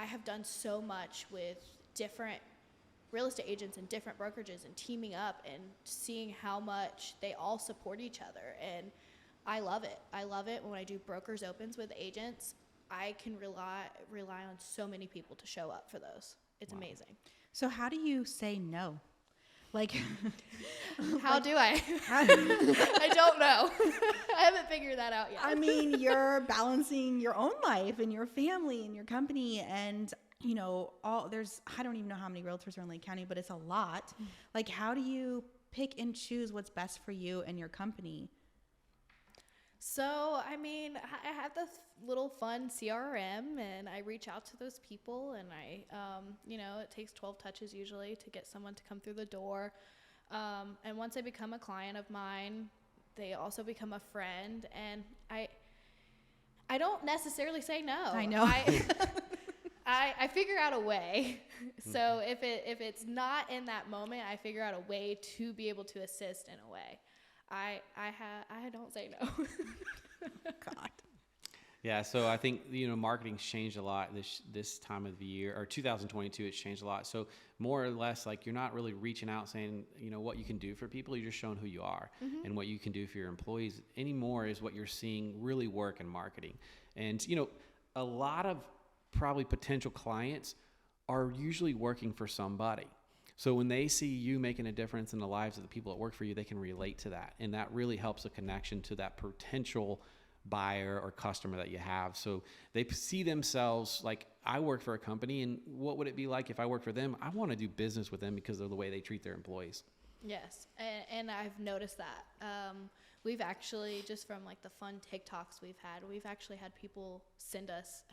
have done so much with different real estate agents and different brokerages and teaming up and seeing how much they all support each other. And I love it. I love it when I do brokers opens with agents. I can rely on so many people to show up for those. It's amazing. So how do you say no? Like, how do I? I don't know. I haven't figured that out yet. I mean, you're balancing your own life and your family and your company and, you know, I don't even know how many realtors are in Lake County, but it's a lot. Like, how do you pick and choose what's best for you and your company? So, I mean, I have this little fun CRM, and I reach out to those people, and it takes 12 touches usually to get someone to come through the door. And once they become a client of mine, they also become a friend, and I don't necessarily say no. I know. I figure out a way. So if it's not in that moment, I figure out a way to be able to assist in a way. I don't say no. God. Yeah, so I think, marketing's changed a lot this time of the year, or 2022, it's changed a lot. So more or less, like, you're not really reaching out saying, what you can do for people. You're just showing who you are and what you can do for your employees anymore is what you're seeing really work in marketing. And, a lot of probably potential clients are usually working for somebody. So when they see you making a difference in the lives of the people that work for you, they can relate to that. And that really helps a connection to that potential buyer or customer that you have. So they see themselves like, I work for a company, and what would it be like if I work for them? I want to do business with them because of the way they treat their employees. Yes. And I've noticed that. We've actually, just from like the fun TikToks we've actually had people send us,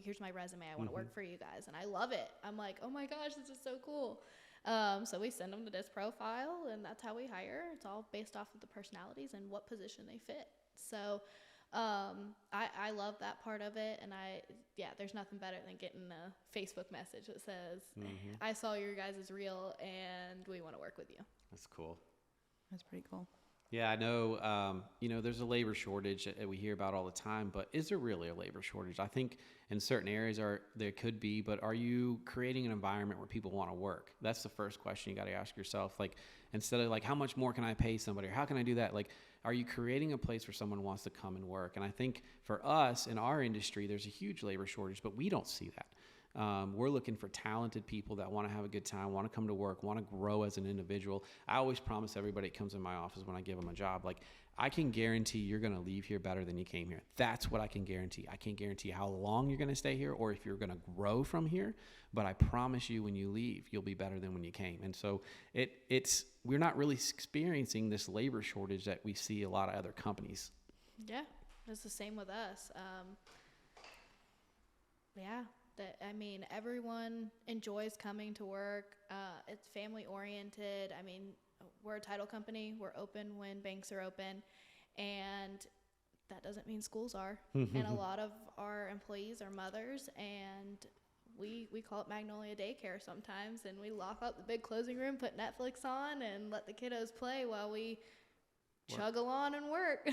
here's my resume, I want to work for you guys. And I love it. I'm like, oh my gosh, this is so cool. So we send them to this profile, and that's how we hire. It's all based off of the personalities and what position they fit. So I love that part of it. And there's nothing better than getting a Facebook message that says, I saw your guys' reel and we want to work with you. That's cool. That's pretty cool. Yeah, I know, there's a labor shortage that we hear about all the time, but is there really a labor shortage? I think in certain areas there could be, but are you creating an environment where people want to work? That's the first question you got to ask yourself. Like, instead of like, how much more can I pay somebody, or how can I do that? Like, are you creating a place where someone wants to come and work? And I think for us in our industry, there's a huge labor shortage, but we don't see that. We're looking for talented people that want to have a good time, want to come to work, want to grow as an individual. I always promise everybody that comes in my office when I give them a job, like, I can guarantee you're going to leave here better than you came here. That's what I can guarantee. I can't guarantee how long you're going to stay here or if you're going to grow from here, but I promise you when you leave, you'll be better than when you came. And so we're not really experiencing this labor shortage that we see a lot of other companies. Yeah, it's the same with us. Everyone enjoys coming to work. It's family oriented. I mean, we're a title company. We're open when banks are open, and that doesn't mean schools are. And a lot of our employees are mothers, and we call it Magnolia Daycare sometimes, and we lock up the big closing room, put Netflix on, and let the kiddos play while we chug along and work.